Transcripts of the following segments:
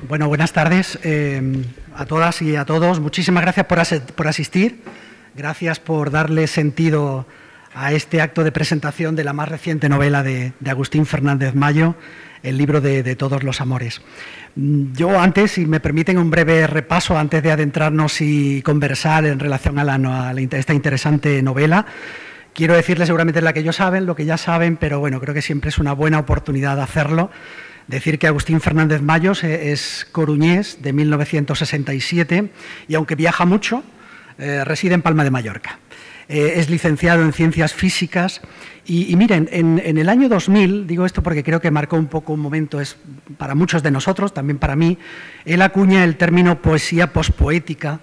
Bueno, buenas tardes a todas y a todos. Muchísimas gracias por asistir. Gracias por darle sentido a este acto de presentación de la más reciente novela de Agustín Fernández Mayo, el libro de Todos los amores. Yo antes, si me permiten un breve repaso, antes de adentrarnos y conversar en relación a esta interesante novela, quiero decirles seguramente lo que ya saben, pero bueno, creo que siempre es una buena oportunidad de hacerlo. Decir que Agustín Fernández Mayo es coruñés de 1967 y aunque viaja mucho, reside en Palma de Mallorca. Es licenciado en Ciencias Físicas y miren, en el año 2000, digo esto porque creo que marcó un poco un momento, es para muchos de nosotros, también para mí, él acuña el término poesía pospoética,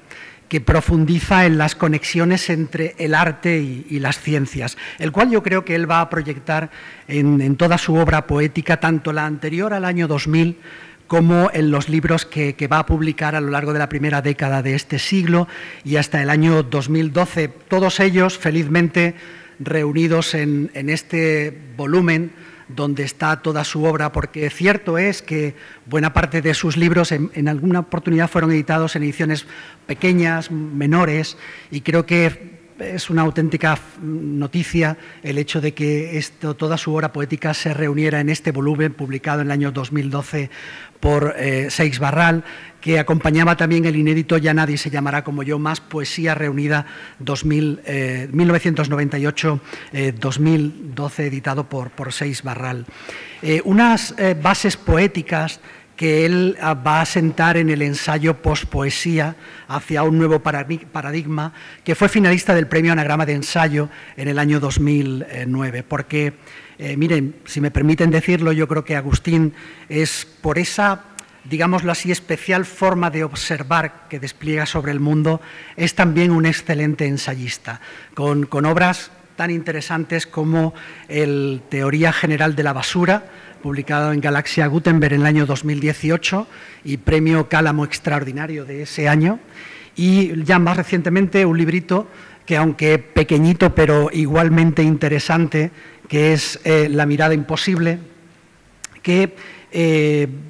que profundiza en las conexiones entre el arte y las ciencias, el cual yo creo que él va a proyectar en toda su obra poética, tanto la anterior al año 2000 como en los libros que va a publicar a lo largo de la primera década de este siglo y hasta el año 2012, todos ellos felizmente reunidos en este volumen donde está toda su obra, porque cierto es que buena parte de sus libros en alguna oportunidad fueron editados en ediciones pequeñas, menores, y creo que es una auténtica noticia el hecho de que toda su obra poética se reuniera en este volumen publicado en el año 2012 por Seix Barral, que acompañaba también el inédito Ya nadie se llamará como yo, más poesía reunida 1998-2012, editado por Seix Barral. Unas bases poéticas que él va a sentar en el ensayo Pospoesía hacia un nuevo paradigma, que fue finalista del Premio Anagrama de Ensayo en el año 2009, porque, miren, si me permiten decirlo, yo creo que Agustín es por esa, digámoslo así, especial forma de observar que despliega sobre el mundo, es también un excelente ensayista, con obras tan interesantes como el Teoría General de la Basura, publicado en Galaxia Gutenberg en el año 2018 y Premio Cálamo Extraordinario de ese año, y ya más recientemente un librito que, aunque pequeñito pero igualmente interesante, que es La mirada imposible, que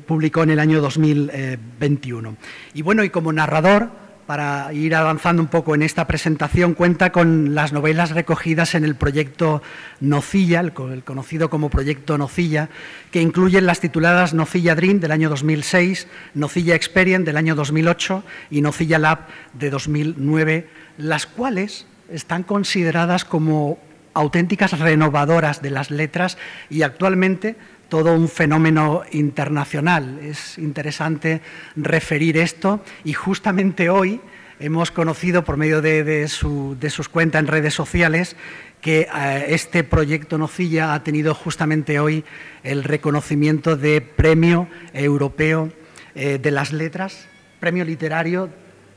publicó en el año 2021. Y bueno, y como narrador, para ir avanzando un poco en esta presentación, cuenta con las novelas recogidas en el proyecto Nocilla, el conocido como proyecto Nocilla, que incluyen las tituladas Nocilla Dream del año 2006, Nocilla Experience del año 2008 y Nocilla Lab de 2009, las cuales están consideradas como auténticas renovadoras de las letras y actualmente todo un fenómeno internacional. Es interesante referir esto y justamente hoy hemos conocido por medio de sus cuentas en redes sociales que este proyecto Nocilla ha tenido justamente hoy el reconocimiento de Premio Europeo de las Letras, Premio Literario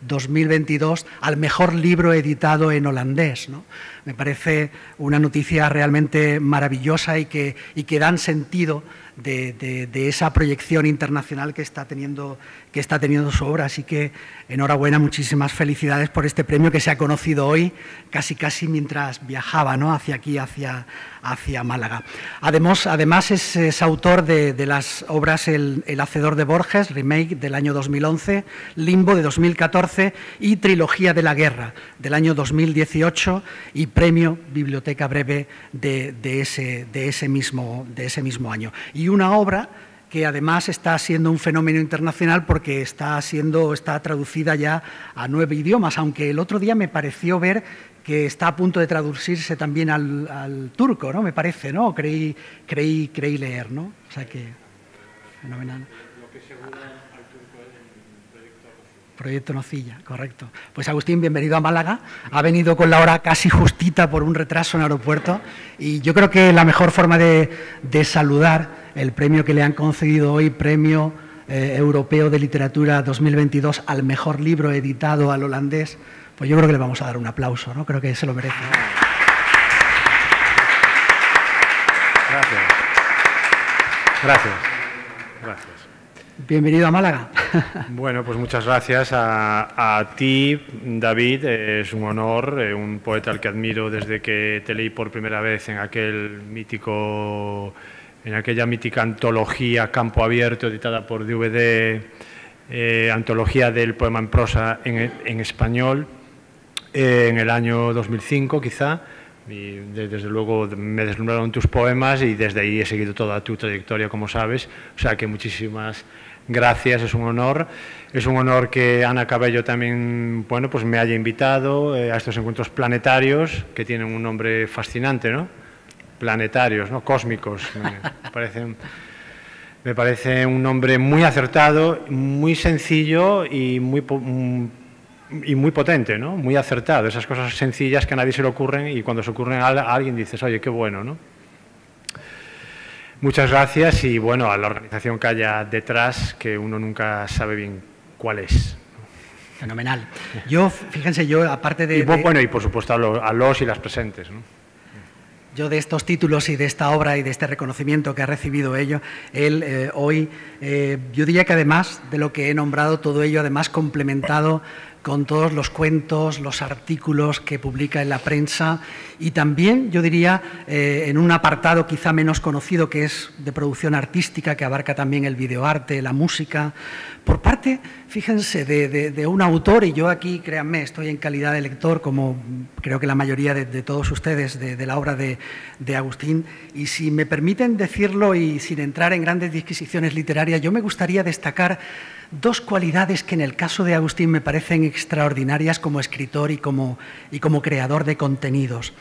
2022 al mejor libro editado en holandés, ¿no? Me parece una noticia realmente maravillosa y que dan sentido de esa proyección internacional que está teniendo su obra. Así que enhorabuena, muchísimas felicidades por este premio que se ha conocido hoy, casi mientras viajaba, ¿no?, hacia aquí, hacia Málaga. Además es autor de las obras El Hacedor de Borges, remake del año 2011, Limbo de 2014 y Trilogía de la Guerra del año 2018 y Premio Biblioteca Breve de ese mismo año. Y una obra que además está siendo un fenómeno internacional porque está traducida ya a 9 idiomas, aunque el otro día me pareció ver que está a punto de traducirse también al turco, ¿no? Me parece, ¿no? Creí leer, ¿no? O sea que, fenomenal. Lo que seguro al turco en el proyecto Proyecto Nocilla, correcto. Pues Agustín, bienvenido a Málaga. Ha venido con la hora casi justita por un retraso en el aeropuerto y yo creo que la mejor forma de saludar el premio que le han concedido hoy, Premio Europeo de Literatura 2022 al mejor libro editado al holandés, pues yo creo que le vamos a dar un aplauso, ¿no? Creo que se lo merece. Gracias. Gracias. Gracias. Bienvenido a Málaga. Bueno, pues muchas gracias a ti, David. Es un honor, un poeta al que admiro desde que te leí por primera vez en aquella mítica antología Campo Abierto, editada por DVD, antología del poema en prosa en español, en el año 2005 quizá. Y desde luego me deslumbraron tus poemas y desde ahí he seguido toda tu trayectoria, como sabes. O sea que muchísimas gracias, es un honor. Es un honor que Ana Cabello también, bueno, pues me haya invitado a estos encuentros planetarios, que tienen un nombre fascinante, ¿no? Planetarios, ¿no? Cósmicos. Me parece un nombre muy acertado, muy sencillo y muy potente, ¿no? Muy acertado. Esas cosas sencillas que a nadie se le ocurren y cuando se ocurren a alguien dices, oye, qué bueno, ¿no? Muchas gracias y, bueno, a la organización que haya detrás, que uno nunca sabe bien cuál es. Fenomenal. Yo, fíjense, yo aparte de... Bueno, y por supuesto a los y las presentes, ¿no? Yo de estos títulos y de esta obra y de este reconocimiento que ha recibido él hoy, yo diría que además de lo que he nombrado, todo ello además complementado con todos los cuentos, los artículos que publica en la prensa y también, yo diría, en un apartado quizá menos conocido que es de producción artística, que abarca también el videoarte, la música, por parte, fíjense, de un autor, y yo aquí, créanme, estoy en calidad de lector, como creo que la mayoría de todos ustedes, de la obra de Agustín, y si me permiten decirlo y sin entrar en grandes disquisiciones literarias, yo me gustaría destacar dos cualidades que en el caso de Agustín me parecen extraordinarias como escritor y como creador de contenidos.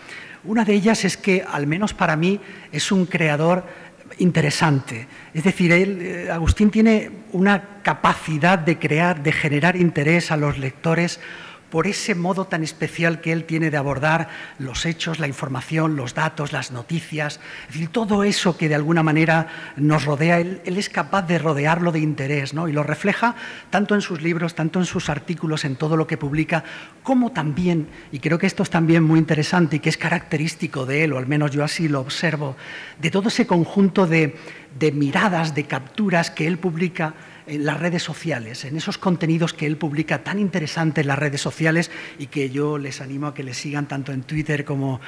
Una de ellas es que, al menos para mí, es un creador interesante. Es decir, Agustín tiene una capacidad de crear, de generar interés a los lectores por ese modo tan especial que él tiene de abordar los hechos, la información, los datos, las noticias, es decir, todo eso que de alguna manera nos rodea, él es capaz de rodearlo de interés, ¿no? Y lo refleja tanto en sus libros, tanto en sus artículos, en todo lo que publica, como también, y creo que esto es también muy interesante y que es característico de él, o al menos yo así lo observo, de todo ese conjunto de miradas, de capturas que él publica en las redes sociales, en esos contenidos que él publica tan interesantes en las redes sociales y que yo les animo a que le sigan tanto en Twitter como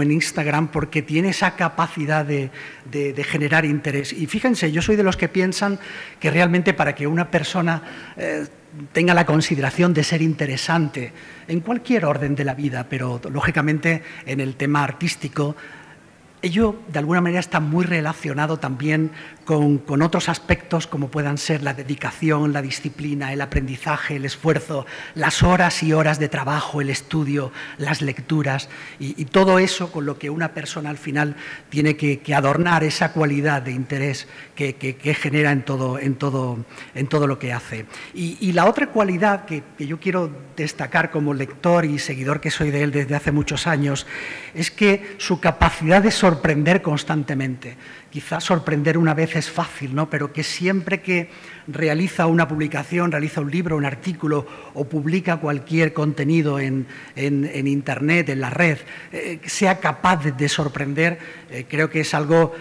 en Instagram, porque tiene esa capacidad de generar interés. Y fíjense, yo soy de los que piensan que realmente para que una persona tenga la consideración de ser interesante en cualquier orden de la vida, pero lógicamente en el tema artístico, ello, de alguna manera, está muy relacionado también con otros aspectos como puedan ser la dedicación, la disciplina, el aprendizaje, el esfuerzo, las horas y horas de trabajo, el estudio, las lecturas y todo eso con lo que una persona al final tiene que adornar esa cualidad de interés que genera en todo lo que hace. Y la otra cualidad que yo quiero destacar como lector y seguidor que soy de él desde hace muchos años es que su capacidad de sorprender constantemente. Quizás sorprender una vez es fácil, ¿no? Pero que siempre que realiza una publicación, realiza un libro, un artículo o publica cualquier contenido en Internet, en la red, sea capaz de sorprender, creo que es algo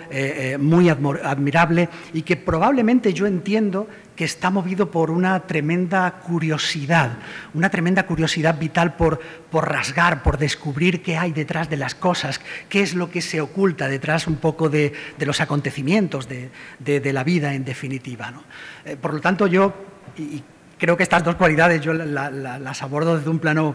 muy admirable y que probablemente yo entiendo que está movido por una tremenda curiosidad vital por rasgar, por descubrir qué hay detrás de las cosas, qué es lo que se oculta detrás un poco de los acontecimientos de la vida en definitiva, ¿no? Por lo tanto, yo y creo que estas dos cualidades yo las abordo desde un plano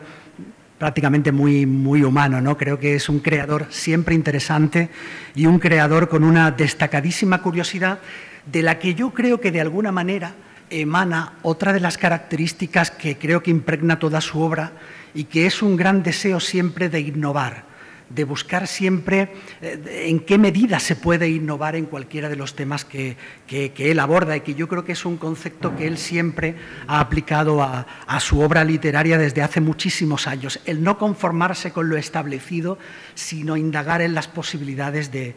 prácticamente muy humano, ¿no? Creo que es un creador siempre interesante y un creador con una destacadísima curiosidad de la que yo creo que de alguna manera emana otra de las características que creo que impregna toda su obra y que es un gran deseo siempre de innovar, de buscar siempre en qué medida se puede innovar en cualquiera de los temas que él aborda, y que yo creo que es un concepto que él siempre ha aplicado a su obra literaria desde hace muchísimos años. El no conformarse con lo establecido, sino indagar en las posibilidades de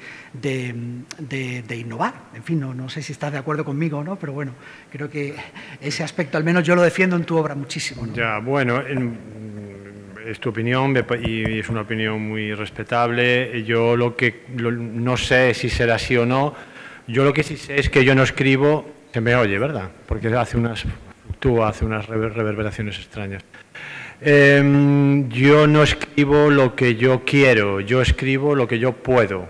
innovar. En fin, no sé si estás de acuerdo conmigo o no, pero bueno, creo que ese aspecto al menos yo lo defiendo en tu obra muchísimo, ¿no? Ya, bueno, es tu opinión y es una opinión muy respetable. Yo no sé si será así o no. Yo lo que sí sé es que yo no escribo, se me oye, ¿verdad? Porque fluctúa, hace unas reverberaciones extrañas. Yo no escribo lo que yo quiero, yo escribo lo que yo puedo.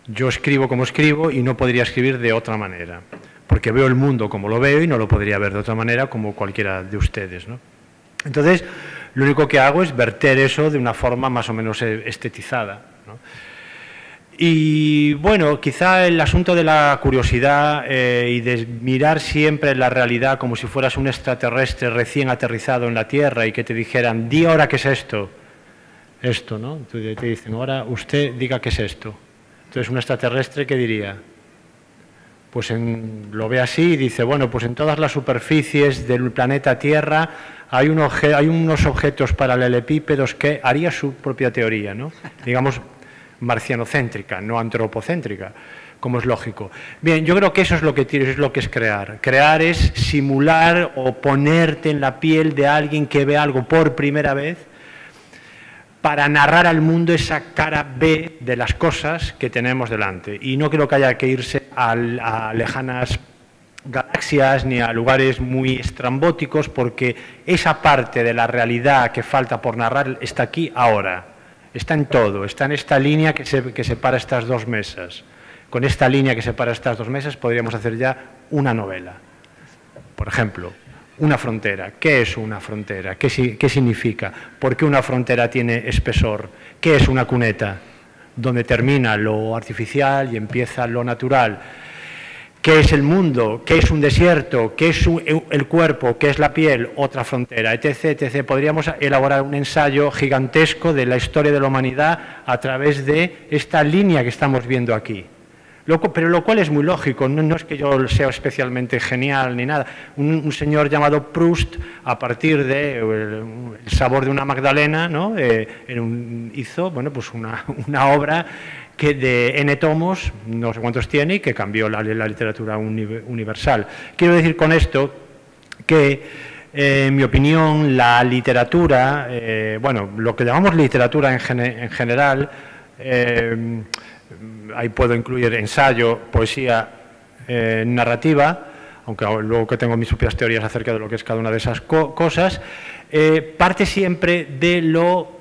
Yo escribo como escribo y no podría escribir de otra manera, porque veo el mundo como lo veo y no lo podría ver de otra manera como cualquiera de ustedes, ¿no? Entonces, lo único que hago es verter eso de una forma más o menos estetizada, ¿no? Y bueno, quizá el asunto de la curiosidad y de mirar siempre la realidad como si fueras un extraterrestre recién aterrizado en la Tierra y que te dijeran, di ahora qué es esto, ¿no? Entonces te dicen, ahora usted diga qué es esto. Entonces un extraterrestre, ¿qué diría? Pues lo ve así y dice, bueno, pues en todas las superficies del planeta Tierra hay unos objetos paralelepípedos que haría su propia teoría, ¿no? Digamos, marcianocéntrica, no antropocéntrica, como es lógico. Bien, yo creo que eso es lo que tienes, es lo que es crear. Crear es simular o ponerte en la piel de alguien que ve algo por primera vez para narrar al mundo esa cara B de las cosas que tenemos delante. Y no creo que haya que irse a lejanas galaxias ni a lugares muy estrambóticos, porque esa parte de la realidad que falta por narrar está aquí ahora. Está en todo, está en esta línea que separa estas dos mesas. Con esta línea que separa estas dos mesas podríamos hacer ya una novela. Por ejemplo, una frontera. ¿Qué es una frontera? ¿Qué significa? ¿Por qué una frontera tiene espesor? ¿Qué es una cuneta? Donde termina lo artificial y empieza lo natural. ¿Qué es el mundo? ¿Qué es un desierto? ¿Qué es el cuerpo? ¿Qué es la piel? Otra frontera, etc., etc. Podríamos elaborar un ensayo gigantesco de la historia de la humanidad a través de esta línea que estamos viendo aquí. Pero lo cual es muy lógico, no es que yo sea especialmente genial ni nada. Un señor llamado Proust, a partir de El sabor de una magdalena, ¿no? Hizo, bueno, pues una obra que de N tomos, no sé cuántos tiene, y que cambió la literatura universal. Quiero decir con esto que, en mi opinión, la literatura, bueno, lo que llamamos literatura en general, ahí puedo incluir ensayo, poesía, narrativa, aunque luego que tengo mis propias teorías acerca de lo que es cada una de esas cosas, parte siempre de lo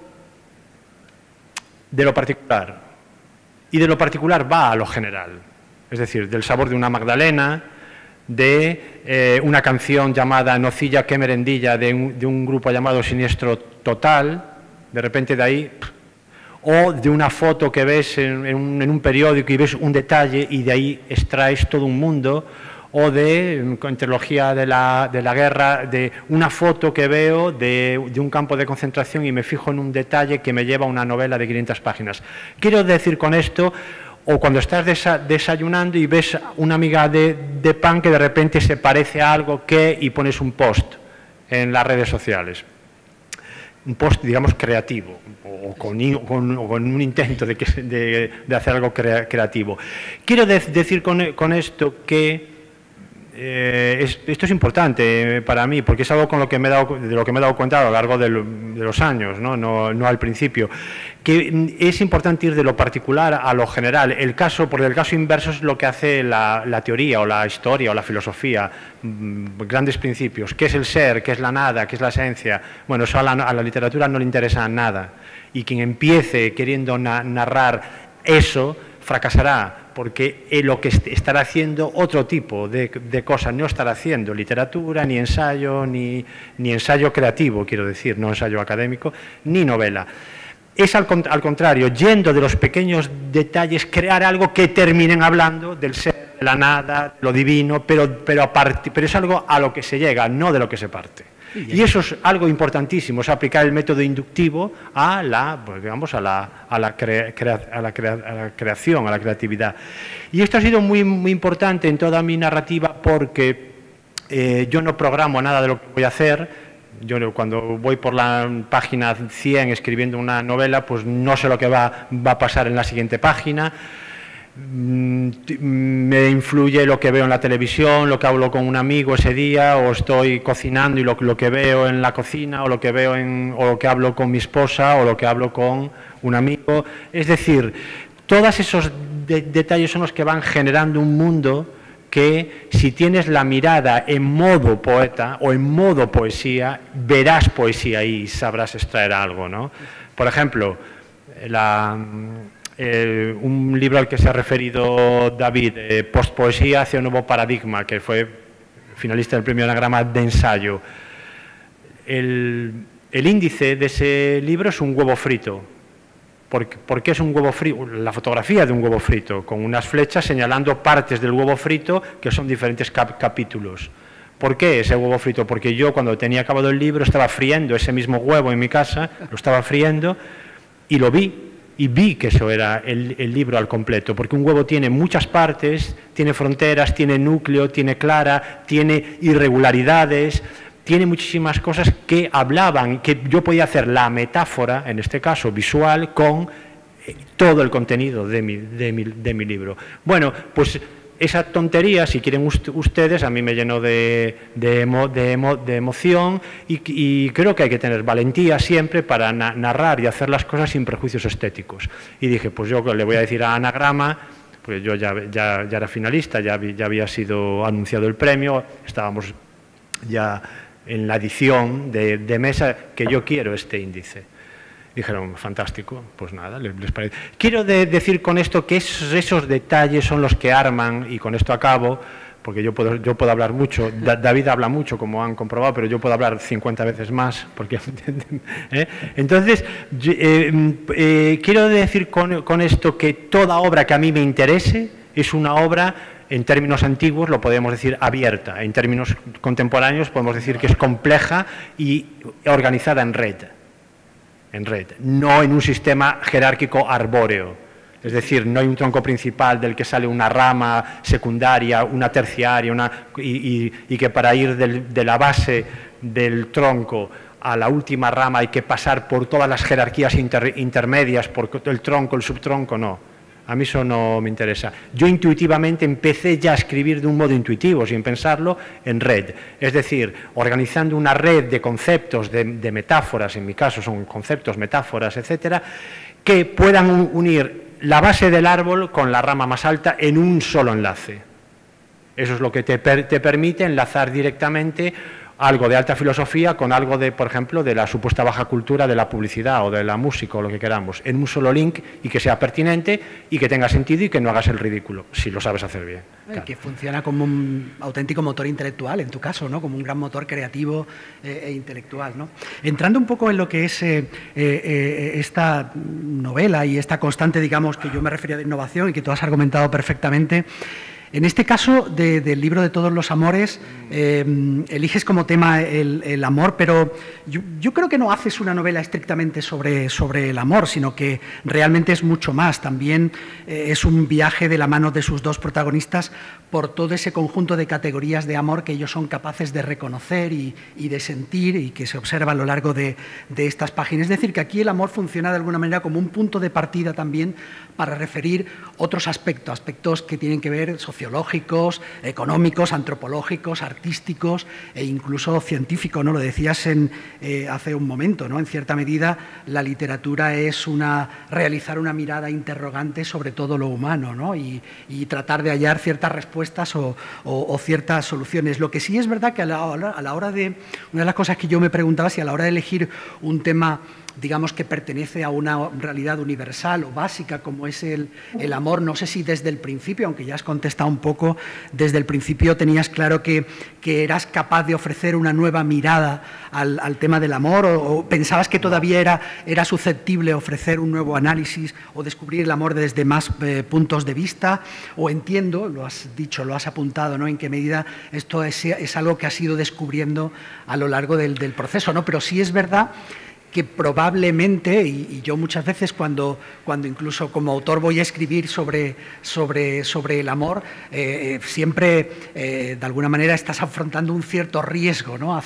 particular. Y de lo particular va a lo general. Es decir, del sabor de una magdalena, de una canción llamada Nocilla que merendilla de un grupo llamado Siniestro Total, de repente de ahí, o de una foto que ves en un periódico y ves un detalle y de ahí extraes todo un mundo, o de trilogía de la guerra, de una foto que veo de un campo de concentración y me fijo en un detalle que me lleva a una novela de 500 páginas. Quiero decir con esto, o cuando estás desayunando y ves una miga de pan que de repente se parece a algo y pones un post en las redes sociales. Un post, digamos, creativo, o con un intento de hacer algo creativo. Quiero decir con esto que esto es importante para mí, porque es algo de lo que me he dado cuenta a lo largo de los años, no al principio, que es importante ir de lo particular a lo general. Porque el caso inverso es lo que hace la teoría o la historia o la filosofía, grandes principios. ¿Qué es el ser? ¿Qué es la nada? ¿Qué es la esencia? Bueno, eso a la literatura no le interesa nada, y quien empiece queriendo narrar eso fracasará, porque lo que estará haciendo otro tipo de cosas, no estará haciendo literatura, ni ensayo, ni ensayo creativo, quiero decir, no ensayo académico, ni novela. Es al contrario, yendo de los pequeños detalles, crear algo que terminen hablando del ser de la nada, lo divino, pero es algo a lo que se llega, no de lo que se parte. Y eso es algo importantísimo, es aplicar el método inductivo a la creación, a la creatividad. Y esto ha sido muy, muy importante en toda mi narrativa porque yo no programo nada de lo que voy a hacer. Yo cuando voy por la página 100 escribiendo una novela, pues no sé lo que va a pasar en la siguiente página. Me influye lo que veo en la televisión, lo que hablo con un amigo ese día, o estoy cocinando y lo que veo en la cocina, o lo que veo o lo que hablo con mi esposa, o lo que hablo con un amigo. Es decir, todos esos detalles son los que van generando un mundo que, si tienes la mirada en modo poeta o en modo poesía, verás poesía ahí y sabrás extraer algo, ¿no? Por ejemplo, un libro al que se ha referido David, Postpoesía hacia un nuevo paradigma, que fue finalista del premio Anagrama de ensayo. El índice de ese libro es un huevo frito. ¿Por qué es un huevo frito? La fotografía de un huevo frito, con unas flechas señalando partes del huevo frito que son diferentes capítulos. ¿Por qué ese huevo frito? Porque yo, cuando tenía acabado el libro, estaba friendo ese mismo huevo en mi casa, lo estaba friendo y lo vi. Y vi que eso era el libro al completo, porque un huevo tiene muchas partes, tiene fronteras, tiene núcleo, tiene clara, tiene irregularidades, tiene muchísimas cosas que hablaban, que yo podía hacer la metáfora, en este caso visual, con todo el contenido de mi libro. Bueno, pues esa tontería, si quieren ustedes, a mí me llenó de emoción y creo que hay que tener valentía siempre para narrar y hacer las cosas sin prejuicios estéticos. Y dije, pues yo le voy a decir a Anagrama, pues yo ya era finalista, ya había sido anunciado el premio, estábamos ya en la edición de mesa, que yo quiero este índice. Dijeron, fantástico, pues nada, les parece. Quiero decir con esto que esos detalles son los que arman, y con esto acabo, porque yo puedo hablar mucho, David habla mucho, como han comprobado, pero yo puedo hablar 50 veces más, porque Entonces, quiero decir con esto que toda obra que a mí me interese es una obra, en términos antiguos lo podemos decir abierta, en términos contemporáneos podemos decir que es compleja y organizada en red, no en un sistema jerárquico arbóreo. Es decir, no hay un tronco principal del que sale una rama secundaria, una terciaria, y que para ir de la base del tronco a la última rama hay que pasar por todas las jerarquías intermedias, por el tronco, el subtronco, no. A mí eso no me interesa. Yo intuitivamente empecé ya a escribir de un modo intuitivo, sin pensarlo, en red. Es decir, organizando una red de conceptos, de metáforas, en mi caso son conceptos, metáforas, etcétera, que puedan unir la base del árbol con la rama más alta en un solo enlace. Eso es lo que te permite enlazar directamente algo de alta filosofía con algo de, por ejemplo, de la supuesta baja cultura de la publicidad o de la música o lo que queramos, en un solo link, y que sea pertinente y que tenga sentido y que no hagas el ridículo, si lo sabes hacer bien. Claro. Que funciona como un auténtico motor intelectual, en tu caso, ¿no? Como un gran motor creativo e intelectual, ¿no? Entrando un poco en lo que es esta novela y esta constante, digamos, que yo me refería de innovación y que tú has argumentado perfectamente. En este caso del libro de todos los amores, eliges como tema el amor, pero yo creo que no haces una novela estrictamente sobre el amor, sino que realmente es mucho más. También es un viaje de la mano de sus dos protagonistas por todo ese conjunto de categorías de amor que ellos son capaces de reconocer y de sentir, y que se observa a lo largo de estas páginas. Es decir, que aquí el amor funciona de alguna manera como un punto de partida también para referir otros aspectos que tienen que ver sociológicos, económicos, antropológicos, artísticos e incluso científicos, ¿no? Lo decías hace un momento, ¿no? En cierta medida, la literatura es realizar una mirada interrogante sobre todo lo humano, ¿no? Y tratar de hallar ciertas respuestas o ciertas soluciones. Lo que sí es verdad que a la hora de... Una de las cosas que yo me preguntaba, si a la hora de elegir un tema digamos que pertenece a una realidad universal o básica como es el amor. No sé si desde el principio, aunque ya has contestado un poco, desde el principio tenías claro que eras capaz de ofrecer una nueva mirada al tema del amor, o pensabas que todavía era susceptible ofrecer un nuevo análisis o descubrir el amor desde más puntos de vista, o entiendo, lo has dicho, lo has apuntado, ¿no?, en qué medida esto es algo que has ido descubriendo a lo largo del proceso, ¿no? Pero sí es verdad que probablemente, y yo muchas veces cuando incluso como autor voy a escribir sobre el amor, siempre de alguna manera estás afrontando un cierto riesgo, ¿no?,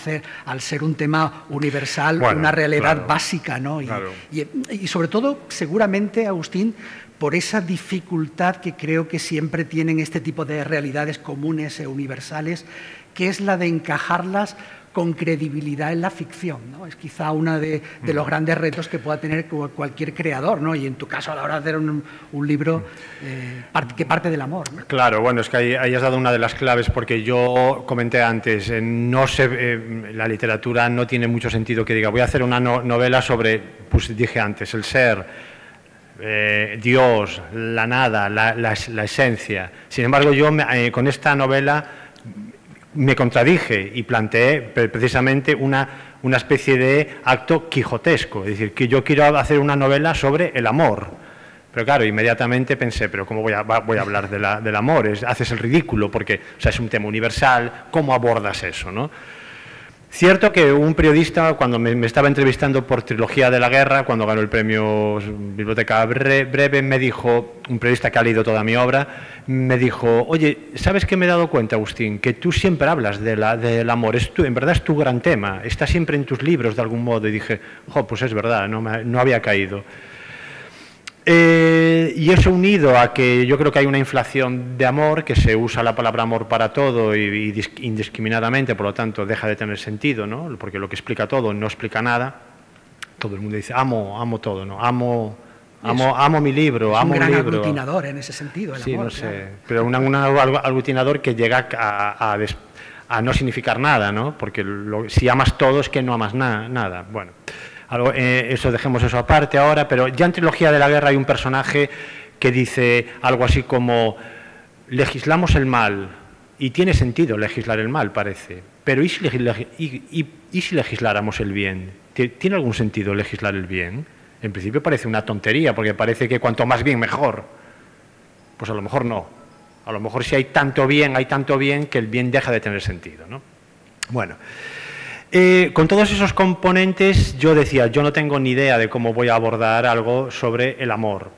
al ser un tema universal, bueno, una realidad básica, ¿no? Y sobre todo, seguramente, Agustín, por esa dificultad que creo que siempre tienen este tipo de realidades comunes e universales, que es la de encajarlas con credibilidad en la ficción, ¿no? Es quizá uno de los grandes retos que pueda tener cualquier creador, ¿no? Y en tu caso, a la hora de hacer un libro que parte del amor, ¿no? Claro, bueno, es que ahí has dado una de las claves, porque yo comenté antes, no sé, la literatura no tiene mucho sentido que diga, voy a hacer una novela sobre, pues dije antes, el ser, Dios, la nada, la esencia. Sin embargo, yo con esta novela me contradije y planteé precisamente una especie de acto quijotesco, es decir, que yo quiero hacer una novela sobre el amor. Pero claro, inmediatamente pensé, pero ¿cómo voy a hablar del amor? Haces el ridículo, porque es un tema universal, ¿cómo abordas eso, no? Cierto que un periodista, cuando me estaba entrevistando por Trilogía de la Guerra, cuando ganó el premio Biblioteca Breve, me dijo, un periodista que ha leído toda mi obra, me dijo, oye, ¿sabes qué me he dado cuenta, Agustín? Que tú siempre hablas del amor, en verdad es tu gran tema, está siempre en tus libros de algún modo. Y dije, pues es verdad, no había caído. Y eso unido a que yo creo que hay una inflación de amor, que se usa la palabra amor para todo y indiscriminadamente, por lo tanto deja de tener sentido, ¿no? Porque lo que explica todo no explica nada. Todo el mundo dice, amo todo, ¿no? Amo mi libro, amo un libro. Es un gran aglutinador en ese sentido, el sí, amor, no sé, claro. pero un aglutinador que llega a no significar nada, ¿no? Porque si amas todo es que no amas nada. Bueno, dejemos eso aparte ahora, pero ya en Trilogía de la Guerra hay un personaje que dice algo así como, legislamos el mal, y tiene sentido legislar el mal, parece, pero ¿y si legisláramos el bien? ¿Tiene algún sentido legislar el bien? En principio parece una tontería, porque parece que cuanto más bien mejor. Pues a lo mejor no. A lo mejor si hay tanto bien que el bien deja de tener sentido, ¿no? Bueno, con todos esos componentes yo decía, yo no tengo ni idea de cómo voy a abordar algo sobre el amor.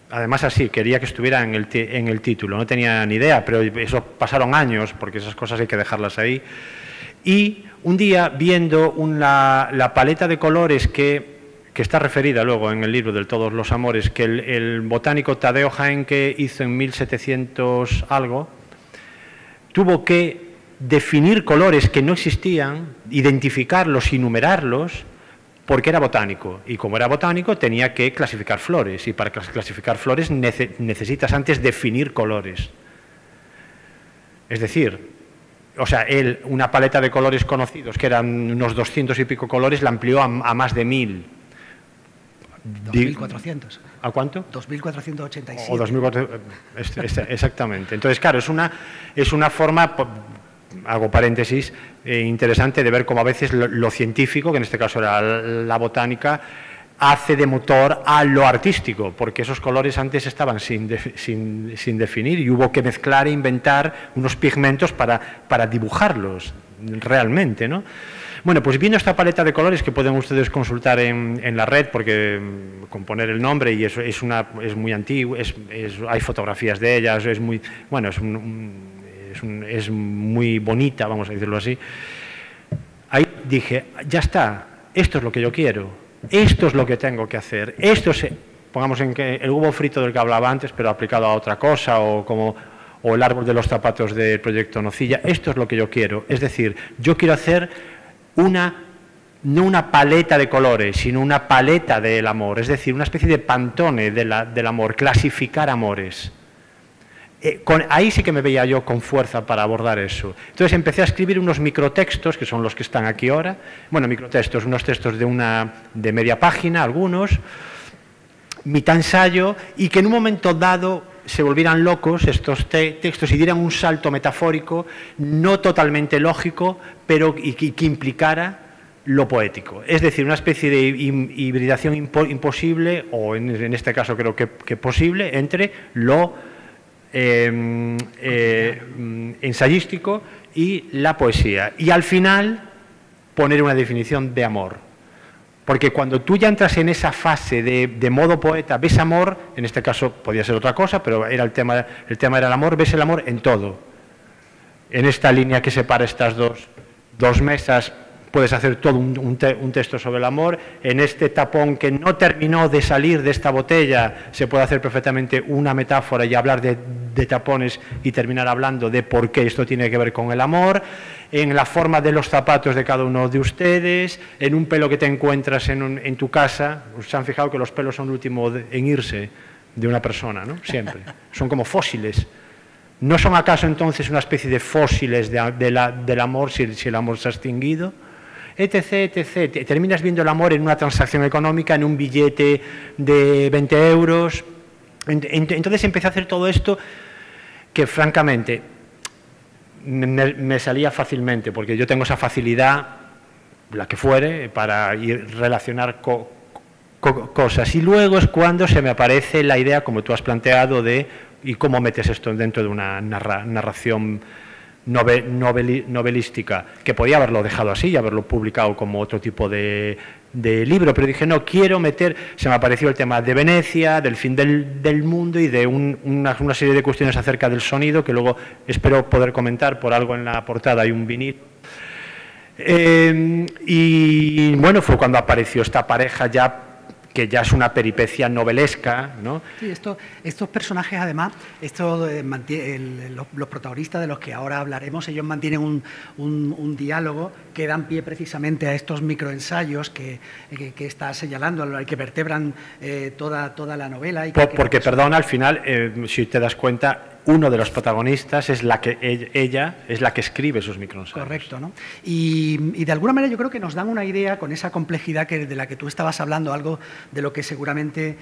Además así, quería que estuviera en el título, no tenía ni idea, pero eso pasaron años, porque esas cosas hay que dejarlas ahí. Y un día, viendo la paleta de colores que está referida luego en el libro del Todos los Amores, que el botánico Tadeo Heinke hizo en 1700 algo, tuvo que definir colores que no existían, identificarlos y numerarlos, porque era botánico. Y como era botánico tenía que clasificar flores, y para clasificar flores necesitas antes definir colores. Es decir, una paleta de colores conocidos, que eran unos 200 y pico colores, la amplió a más de 1000. 2.400. ¿A cuánto? 2.487. O 2.400, exactamente. Entonces, claro, es una forma, hago paréntesis, interesante de ver cómo a veces lo científico, que en este caso era la botánica, hace de motor a lo artístico, porque esos colores antes estaban sin definir y hubo que mezclar e inventar unos pigmentos para dibujarlos realmente, ¿no? Bueno, pues viendo esta paleta de colores que pueden ustedes consultar en la red, porque con poner el nombre, y eso es muy antiguo, hay fotografías de ellas, es muy bonita, vamos a decirlo así. Ahí dije, ya está, esto es lo que yo quiero, esto es lo que tengo que hacer, pongamos en que el huevo frito del que hablaba antes, pero aplicado a otra cosa, o el árbol de los zapatos del proyecto Nocilla, esto es lo que yo quiero, es decir, yo quiero hacer no una paleta de colores, sino una paleta del amor, es decir, una especie de pantone del amor, clasificar amores. Ahí sí que me veía yo con fuerza para abordar eso. Entonces empecé a escribir unos microtextos, que son los que están aquí ahora, bueno, microtextos, unos textos de media página, algunos, mitad ensayo, y que en un momento dado se volvieran locos estos textos y dieran un salto metafórico, no totalmente lógico, pero que implicara lo poético. Es decir, una especie de hibridación imposible, o en este caso creo que posible, entre lo ensayístico y la poesía. Y al final poner una definición de amor. Porque cuando tú ya entras en esa fase de modo poeta, ves amor, en este caso podía ser otra cosa, pero era el tema era el amor, ves el amor en todo. En esta línea que separa estas dos mesas, puedes hacer todo un texto sobre el amor. En este tapón que no terminó de salir de esta botella, se puede hacer perfectamente una metáfora y hablar de tapones y terminar hablando de por qué esto tiene que ver con el amor. En la forma de los zapatos de cada uno de ustedes, en un pelo que te encuentras en tu casa. ¿Se han fijado que los pelos son el último en irse de una persona, ¿no? Siempre. Son como fósiles. ¿No son acaso entonces una especie de fósiles del amor si el amor se ha extinguido? Etc, etc. Terminas viendo el amor en una transacción económica, en un billete de 20 euros. Entonces empecé a hacer todo esto que francamente me salía fácilmente, porque yo tengo esa facilidad, la que fuere, para relacionar cosas. Y luego es cuando se me aparece la idea, como tú has planteado, de ¿y cómo metes esto dentro de una narración novelística? Que podía haberlo dejado así y haberlo publicado como otro tipo de libro, pero dije, no, quiero meter, se me apareció el tema de Venecia, del fin del mundo y de una serie de cuestiones acerca del sonido, que luego espero poder comentar. Por algo en la portada hay un vinilo. Y bueno, fue cuando apareció esta pareja que ya es una peripecia novelesca, ¿no? Sí, estos personajes, además, los protagonistas de los que ahora hablaremos, ellos mantienen un diálogo que dan pie precisamente a estos microensayos que está señalando, que vertebran toda la novela. Porque, perdón, al final, si te das cuenta, uno de los protagonistas es ella es la que escribe esos microensayos. Correcto, ¿no? Y de alguna manera yo creo que nos dan una idea con esa complejidad de la que tú estabas hablando, algo de lo que seguramente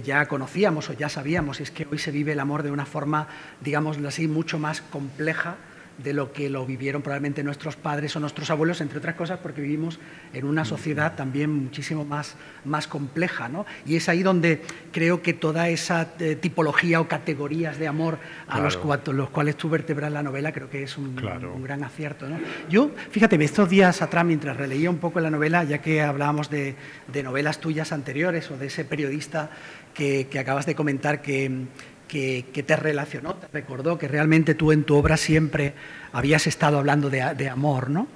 ya conocíamos o ya sabíamos, y es que hoy se vive el amor de una forma, digámoslo así, mucho más compleja de lo que lo vivieron probablemente nuestros padres o nuestros abuelos, entre otras cosas porque vivimos en una sociedad también muchísimo más compleja, ¿no? Y es ahí donde creo que toda esa tipología o categorías de amor a los cuales tú vertebras la novela, creo que es un gran acierto, ¿no? Yo, fíjate, estos días atrás, mientras releía un poco la novela, ya que hablábamos de novelas tuyas anteriores o de ese periodista que acabas de comentar que te relacionó, te recordó que realmente tú en tu obra siempre habías estado hablando de amor, ¿no?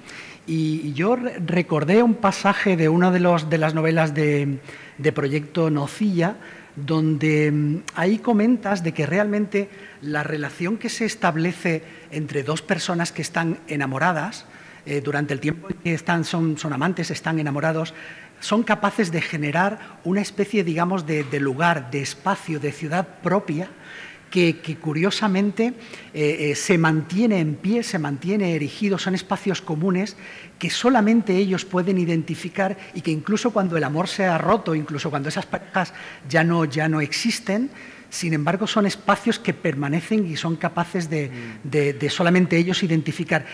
Y yo recordé un pasaje de una de las novelas de Proyecto Nocilla, donde ahí comentas de que realmente la relación que se establece entre dos personas que están enamoradas, durante el tiempo en que son amantes, están enamorados, son capaces de generar una especie, digamos, de lugar, de espacio, de ciudad propia, que curiosamente se mantiene en pie, se mantiene erigido, son espacios comunes que solamente ellos pueden identificar y que incluso cuando el amor se ha roto, incluso cuando esas parejas ya no existen, sin embargo son espacios que permanecen y son capaces de solamente ellos identificar.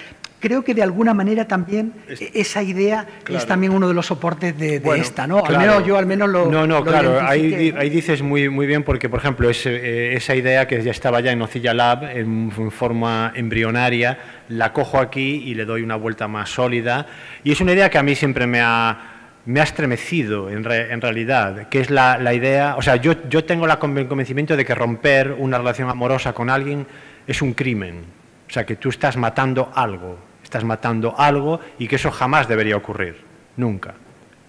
Creo que de alguna manera también esa idea es también uno de los soportes de esta, ¿no? Al menos lo claro, identifiqué, ahí dices muy bien, porque, por ejemplo, esa idea que ya estaba ya en Nocilla Lab, en forma embrionaria, la cojo aquí y le doy una vuelta más sólida, y es una idea que a mí siempre me ha estremecido en realidad, que es la idea, o sea, yo tengo el convencimiento de que romper una relación amorosa con alguien es un crimen, o sea, que tú estás matando algo y que eso jamás debería ocurrir, nunca.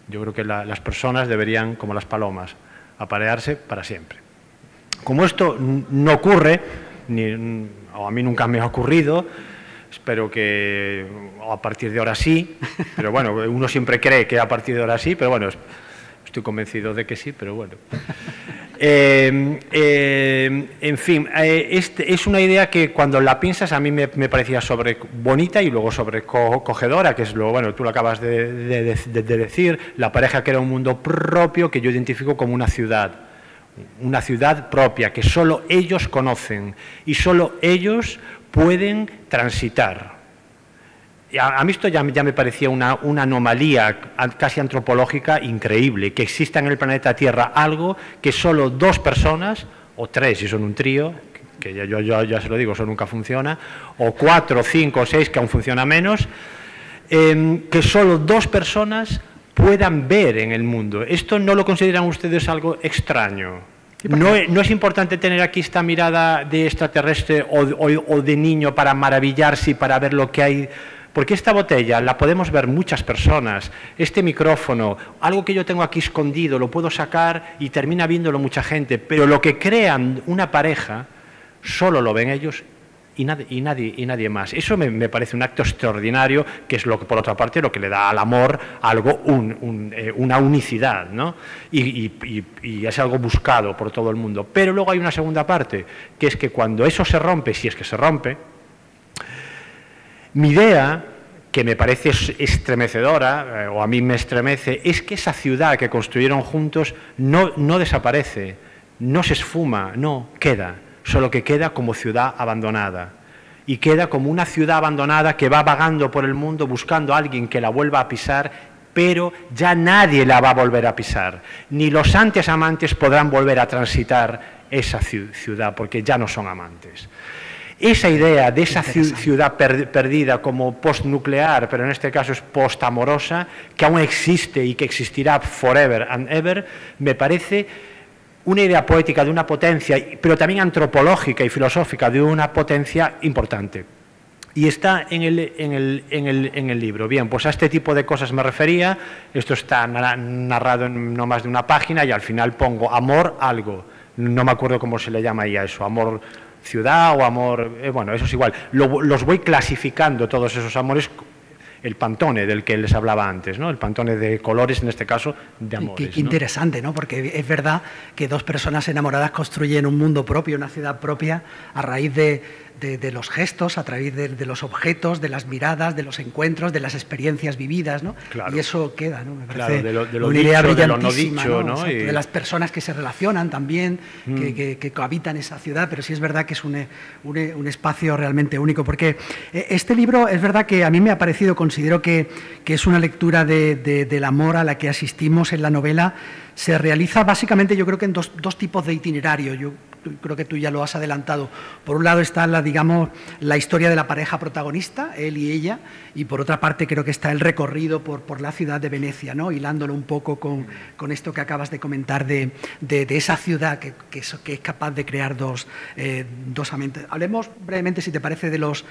Yo creo que las personas deberían, como las palomas, aparearse para siempre. Como esto no ocurre, o a mí nunca me ha ocurrido, espero que a partir de ahora sí, pero bueno, uno siempre cree que a partir de ahora sí, pero bueno, estoy convencido de que sí, pero bueno. En fin, es una idea que cuando la piensas a mí me parecía bonita y luego sobrecogedora, que es lo, bueno, tú lo acabas de decir, la pareja crea un mundo propio que yo identifico como una ciudad propia, que solo ellos conocen y solo ellos pueden transitar. A mí esto ya me parecía una anomalía casi antropológica increíble, que exista en el planeta Tierra algo que solo 2 personas, o 3 si son un trío, que yo ya se lo digo, eso nunca funciona, o 4, 5 o 6, que aún funciona menos, que solo 2 personas puedan ver en el mundo. ¿Esto no lo consideran ustedes algo extraño? ¿No es importante tener aquí esta mirada de extraterrestre o de niño para maravillarse y para ver lo que hay? Porque esta botella la podemos ver muchas personas, este micrófono, algo que yo tengo aquí escondido, lo puedo sacar y termina viéndolo mucha gente, pero lo que crean una pareja solo lo ven ellos y nadie más. Eso me parece un acto extraordinario, que es lo que, por otra parte, lo que le da al amor algo, una unicidad, ¿no? Y es algo buscado por todo el mundo. Pero luego hay una segunda parte, que es que cuando eso se rompe, si es que se rompe, mi idea, que me parece estremecedora, o a mí me estremece, es que esa ciudad que construyeron juntos no desaparece, no se esfuma, no, queda, solo que queda como ciudad abandonada. Y queda como una ciudad abandonada que va vagando por el mundo buscando a alguien que la vuelva a pisar, pero ya nadie la va a volver a pisar. Ni los antes amantes podrán volver a transitar esa ciudad, porque ya no son amantes. Esa idea de esa ciudad perdida como postnuclear, pero en este caso es postamorosa, que aún existe y que existirá forever and ever, me parece una idea poética de una potencia, pero también antropológica y filosófica de una potencia importante. Y está en el libro. Bien, pues a este tipo de cosas me refería. Esto está narrado en no más de una página y al final pongo amor algo. No me acuerdo cómo se le llama ahí a eso, amor ciudad o amor, bueno, eso es igual. Los voy clasificando, todos esos amores, el Pantone del que les hablaba antes, ¿no? El Pantone de colores, en este caso, de amores. Qué interesante, ¿no? Porque es verdad que 2 personas enamoradas construyen un mundo propio, una ciudad propia, a raíz de los gestos, a través de los objetos, de las miradas, de los encuentros, de las experiencias vividas, ¿no? Claro. Y eso queda, ¿no? Me parece de lo una idea dicho, brillantísima, de lo no dicho, ¿no? De las personas que se relacionan también, que cohabitan esa ciudad, pero sí es verdad que es un espacio realmente único, porque este libro es verdad que a mí me ha parecido, considero que es una lectura del amor a la que asistimos en la novela. Se realiza básicamente, yo creo que en dos tipos de itinerario. Yo creo que tú ya lo has adelantado. Por un lado está la historia de la pareja protagonista, él y ella, y por otra parte creo que está el recorrido por la ciudad de Venecia, ¿no? Hilándolo un poco con esto que acabas de comentar de esa ciudad que es capaz de crear dos amantes. Hablemos brevemente, si te parece, de los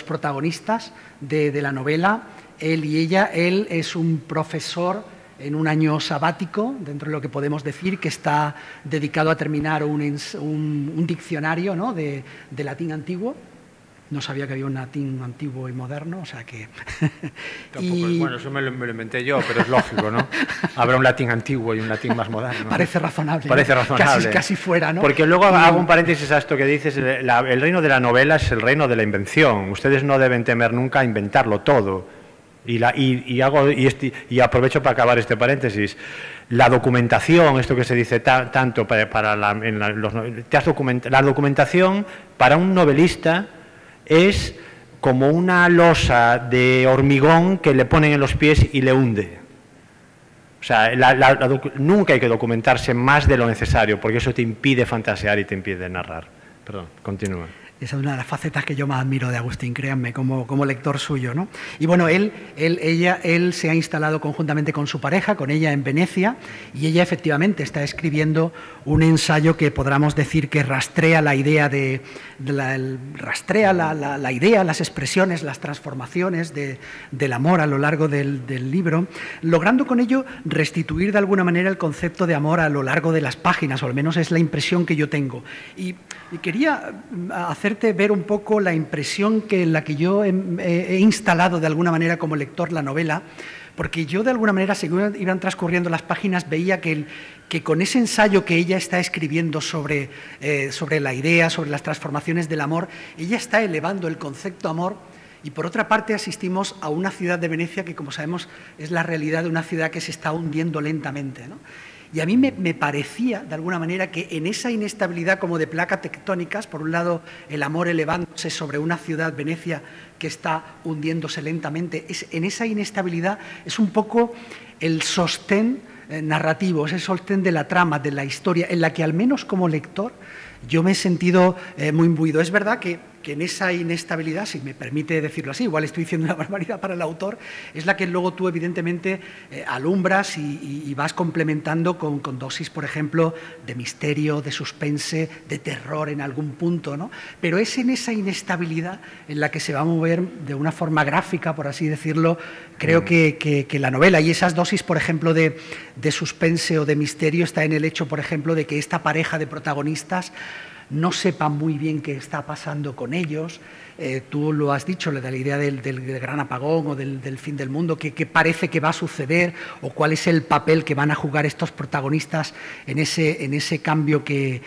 protagonistas de la novela, él y ella. Él es un profesor en un año sabático, dentro de lo que podemos decir, que está dedicado a terminar un diccionario, ¿no? de latín antiguo. No sabía que había un latín antiguo y moderno, o sea que... Bueno, eso me lo inventé yo, pero es lógico, ¿no? Habrá un latín antiguo y un latín más moderno. Parece razonable. Parece razonable. Casi fuera, ¿no? Porque luego hago un paréntesis a esto que dices, el reino de la novela es el reino de la invención. Ustedes no deben temer nunca a inventarlo todo. Y aprovecho para acabar este paréntesis. La documentación, esto que se dice tanto la documentación para un novelista es como una losa de hormigón que le ponen en los pies y le hunde. O sea, nunca hay que documentarse más de lo necesario, porque eso te impide fantasear y te impide narrar. Perdón, continúa. Esa es una de las facetas que yo más admiro de Agustín, créanme, como lector suyo, ¿no? Y bueno, él se ha instalado conjuntamente con su pareja, con ella en Venecia, y ella efectivamente está escribiendo un ensayo que podríamos decir que rastrea la idea la idea, las expresiones, las transformaciones del amor a lo largo del libro, logrando con ello restituir de alguna manera el concepto de amor a lo largo de las páginas, o al menos es la impresión que yo tengo. Y quería hacerte ver un poco la impresión en la que yo he instalado de alguna manera como lector la novela, porque yo de alguna manera, según iban transcurriendo las páginas, veía que con ese ensayo que ella está escribiendo sobre la idea, sobre las transformaciones del amor, ella está elevando el concepto amor. Y por otra parte asistimos a una ciudad de Venecia que, como sabemos, es la realidad de una ciudad que se está hundiendo lentamente, ¿no? Y a mí me parecía, de alguna manera, que en esa inestabilidad como de placas tectónicas, por un lado el amor elevándose sobre una ciudad, Venecia, que está hundiéndose lentamente, en esa inestabilidad es un poco el sostén narrativo, es el sostén de la trama, de la historia, en la que al menos como lector yo me he sentido muy imbuido. Es verdad que en esa inestabilidad, si me permite decirlo así, igual estoy diciendo una barbaridad para el autor, es la que luego tú evidentemente alumbras y vas complementando con dosis, por ejemplo, de misterio, de suspense, de terror en algún punto, ¿no? Pero es en esa inestabilidad en la que se va a mover de una forma gráfica, por así decirlo, creo que la novela. Y esas dosis, por ejemplo, de suspense o de misterio está en el hecho, por ejemplo, de que esta pareja de protagonistas no sepa muy bien qué está pasando con ellos. Tú lo has dicho, la idea del gran apagón o del fin del mundo, qué parece que va a suceder o cuál es el papel que van a jugar estos protagonistas en ese cambio que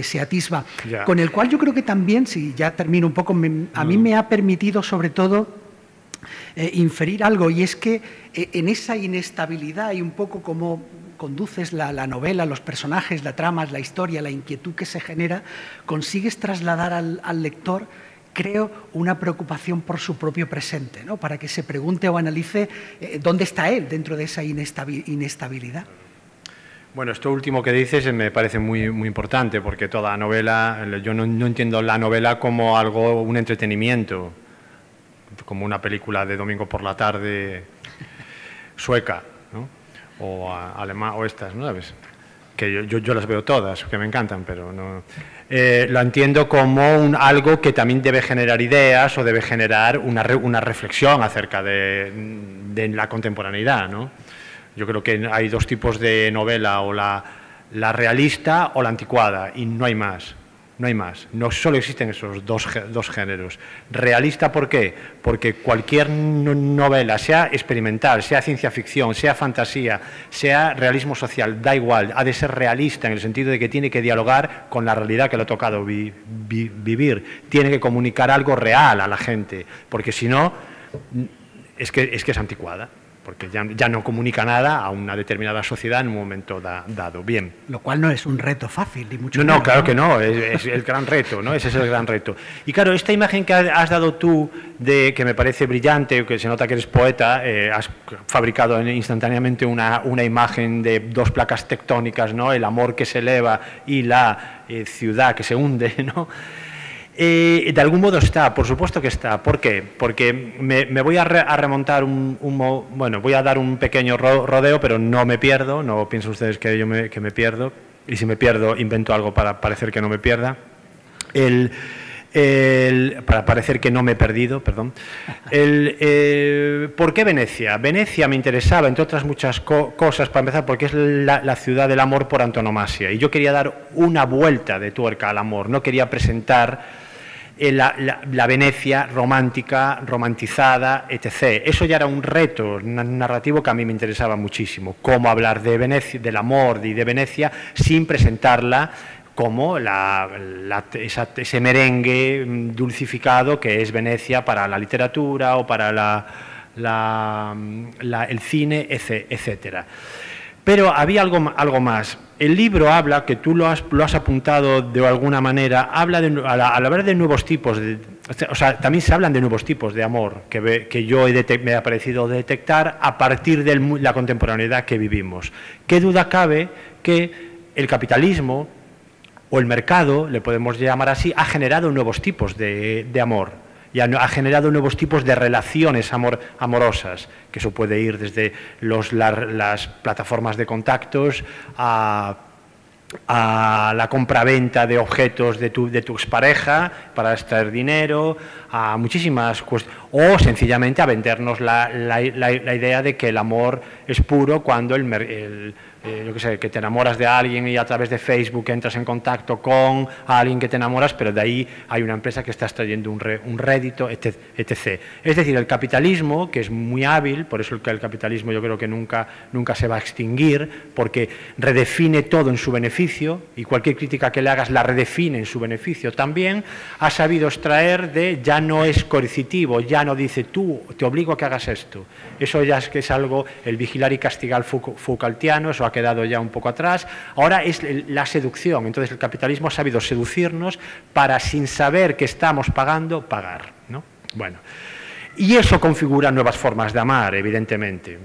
se atisba. Ya. Con el cual yo creo que también, si ya termino un poco, a mí me ha permitido sobre todo inferir algo, y es que en esa inestabilidad y un poco como conduces la novela, los personajes, la trama, la historia, la inquietud que se genera, consigues trasladar al lector, creo, una preocupación por su propio presente, ¿no? Para que se pregunte o analice dónde está él dentro de esa inestabilidad. Bueno, esto último que dices me parece muy, muy importante, porque toda novela, yo no entiendo la novela como algo, un entretenimiento, como una película de domingo por la tarde sueca, ¿no? O alemán, o estas, ¿no? ¿Sabes? Que yo las veo todas, que me encantan, pero no. Lo entiendo como algo que también debe generar ideas o debe generar una reflexión acerca de la contemporaneidad, ¿no? Yo creo que hay dos tipos de novela, o la realista o la anticuada, y no hay más. No hay más, no solo existen esos dos géneros. Realista, ¿por qué? Porque cualquier novela, sea experimental, sea ciencia ficción, sea fantasía, sea realismo social, da igual, ha de ser realista en el sentido de que tiene que dialogar con la realidad que le ha tocado vivir, tiene que comunicar algo real a la gente, porque si no, es que es anticuada, porque ya no comunica nada a una determinada sociedad en un momento dado. Bien. Lo cual no es un reto fácil, ni mucho menos. No, claro que no, es el gran reto, ¿no? Ese es el gran reto. Y claro, esta imagen que has dado tú, que me parece brillante, que se nota que eres poeta, has fabricado instantáneamente una imagen de dos placas tectónicas, ¿no? El amor que se eleva y la ciudad que se hunde, ¿no? De algún modo está, por supuesto que está. ¿Por qué? Porque me voy a remontar bueno, voy a dar un pequeño rodeo, pero no me pierdo, no piensen ustedes que me pierdo, y si me pierdo invento algo para parecer que no me pierda. Para parecer que no me he perdido, perdón. ¿Por qué Venecia? Venecia me interesaba, entre otras muchas cosas, para empezar, porque es la ciudad del amor por antonomasia, y yo quería dar una vuelta de tuerca al amor, no quería presentar la Venecia romántica, romantizada, etc. Eso ya era un reto narrativo que a mí me interesaba muchísimo, cómo hablar de Venecia, del amor y de Venecia sin presentarla como ese merengue dulcificado que es Venecia para la literatura o para el cine, etcétera. Pero había algo más. El libro habla, que tú lo has apuntado de alguna manera, habla al hablar de nuevos tipos, o sea, también se hablan de nuevos tipos de amor que yo me ha parecido detectar a partir de la contemporaneidad que vivimos. ¿Qué duda cabe que el capitalismo o el mercado, le podemos llamar así, ha generado nuevos tipos de amor? Y ha generado nuevos tipos de relaciones amorosas, que eso puede ir desde las plataformas de contactos a la compraventa de objetos de tu expareja para extraer dinero, a muchísimas cuestiones, o sencillamente a vendernos la idea de que el amor es puro cuando yo qué sé, que te enamoras de alguien y a través de Facebook entras en contacto con alguien que te enamoras, pero de ahí hay una empresa que está extrayendo un rédito, etc. Es decir, el capitalismo, que es muy hábil, por eso el capitalismo yo creo que nunca se va a extinguir, porque redefine todo en su beneficio, y cualquier crítica que le hagas la redefine en su beneficio también, ha sabido extraer de, ya no es coercitivo, ya no dice tú, te obligo a que hagas esto. Eso ya es que es algo, el vigilar y castigar Foucaultiano, eso ha quedado ya un poco atrás. Ahora es la seducción. Entonces el capitalismo ha sabido seducirnos para, sin saber que estamos pagando, pagar, ¿no? Bueno, y eso configura nuevas formas de amar, evidentemente.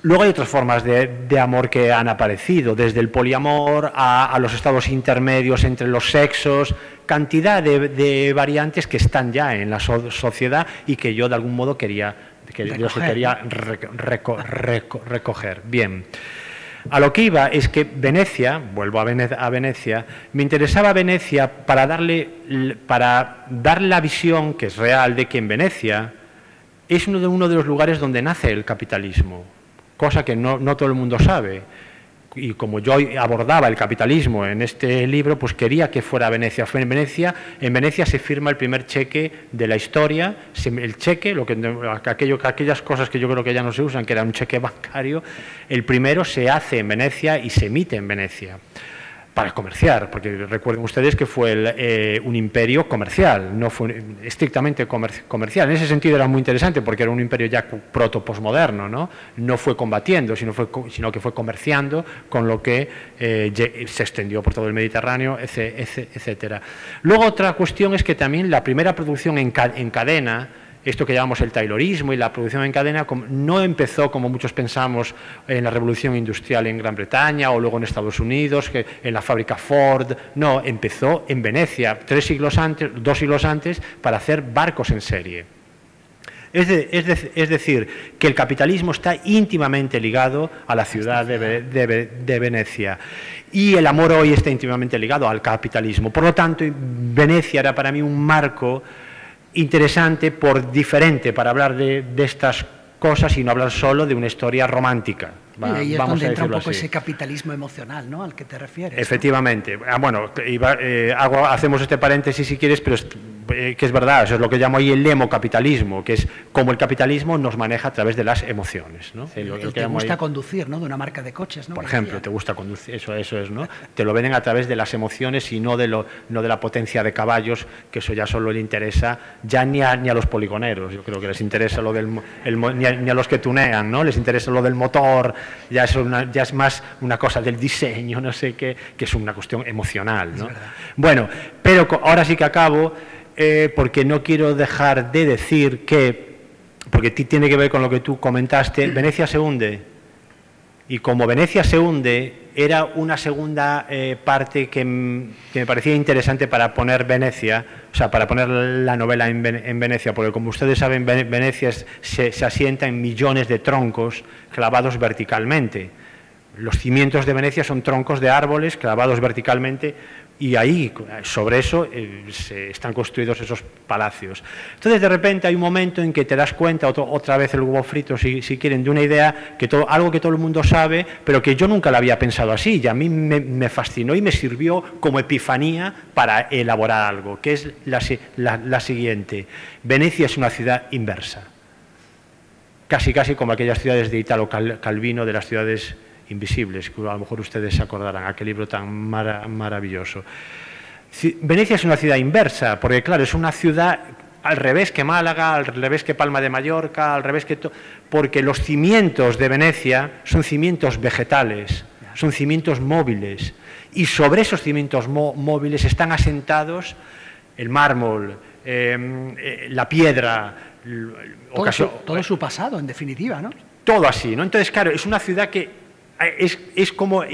Luego hay otras formas de amor que han aparecido, desde el poliamor a los estados intermedios entre los sexos, cantidad de variantes que están ya en la sociedad y que yo de algún modo quería recoger. Bien. A lo que iba es que Venecia, vuelvo a Venecia, me interesaba Venecia para darle la visión, que es real, de que en Venecia es uno de los lugares donde nace el capitalismo, cosa que no todo el mundo sabe. Y como yo abordaba el capitalismo en este libro, pues quería que fuera Venecia. Fue en Venecia se firma el primer cheque de la historia, el cheque, aquellas cosas que yo creo que ya no se usan, que era un cheque bancario, el primero se hace en Venecia y se emite en Venecia para comerciar, porque recuerden ustedes que fue un imperio comercial, no fue estrictamente comercial. En ese sentido era muy interesante porque era un imperio ya proto-posmoderno, ¿no? No fue combatiendo, sino que fue comerciando, con lo que se extendió por todo el Mediterráneo, etcétera. Luego otra cuestión es que también la primera producción en cadena, esto que llamamos el taylorismo y la producción en cadena, no empezó, como muchos pensamos, en la revolución industrial en Gran Bretaña o luego en Estados Unidos, en la fábrica Ford. No, empezó en Venecia 2 siglos antes, para hacer barcos en serie. Es decir, que el capitalismo está íntimamente ligado a la ciudad de Venecia. Y el amor hoy está íntimamente ligado al capitalismo. Por lo tanto, Venecia era para mí un marco interesante diferente para hablar de estas cosas y no hablar solo de una historia romántica. Y ahí es donde entra un poco ese capitalismo emocional, ¿no?, al que te refieres. Efectivamente. Bueno, hacemos este paréntesis si quieres, pero que es verdad, eso es lo que llamo ahí el emocapitalismo, que es como el capitalismo nos maneja a través de las emociones, ¿no? Te gusta conducir, ¿no?, de una marca de coches, ¿no? Por ejemplo, te gusta conducir, eso es, ¿no? Te lo venden a través de las emociones y no de la potencia de caballos, que eso ya solo le interesa ya ni a los poligoneros. Yo creo que les interesa lo del ni a los que tunean, ¿no? Les interesa lo del motor, ya es más una cosa del diseño, no sé qué, que es una cuestión emocional, ¿no? Bueno, pero ahora sí que acabo, porque no quiero dejar de decir que, porque tiene que ver con lo que tú comentaste, Venecia se hunde. Y como Venecia se hunde, era una segunda parte que me parecía interesante para poner Venecia, o sea, para poner la novela en Venecia, porque como ustedes saben, Venecia se asienta en millones de troncos clavados verticalmente. Los cimientos de Venecia son troncos de árboles clavados verticalmente y ahí, sobre eso, están construidos esos palacios. Entonces, de repente, hay un momento en que te das cuenta, otra vez el huevo frito, si quieren, de una idea, algo que todo el mundo sabe, pero que yo nunca la había pensado así, y a mí me fascinó y me sirvió como epifanía para elaborar algo, que es la siguiente. Venecia es una ciudad inversa, casi como aquellas ciudades de Italo Calvino, de las ciudades invisibles, que a lo mejor ustedes se acordarán, aquel libro tan maravilloso. Venecia es una ciudad inversa, porque claro, es una ciudad al revés que Málaga, al revés que Palma de Mallorca, al revés que porque los cimientos de Venecia son cimientos vegetales, son cimientos móviles, y sobre esos cimientos móviles están asentados el mármol, la piedra, todo su pasado, en definitiva, ¿no? Todo así, ¿no? Entonces, claro, es una ciudad que es como,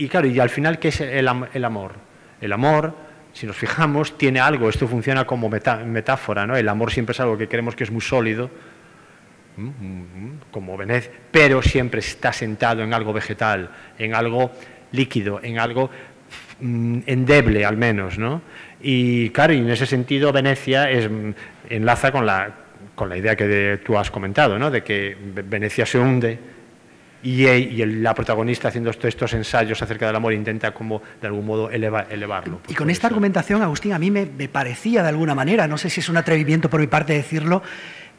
claro, y al final, ¿qué es el amor? El amor, si nos fijamos, tiene algo, esto funciona como metáfora, ¿no? El amor siempre es algo que creemos que es muy sólido, como Venecia, pero siempre está sentado en algo vegetal, en algo líquido, en algo endeble al menos, ¿no? Y claro, y en ese sentido Venecia enlaza con la idea que tú has comentado, ¿no?, de que Venecia se hunde y la protagonista haciendo estos ensayos acerca del amor intenta como de algún modo elevarlo. Y con esta argumentación, Agustín, a mí me parecía de alguna manera, no sé si es un atrevimiento por mi parte decirlo,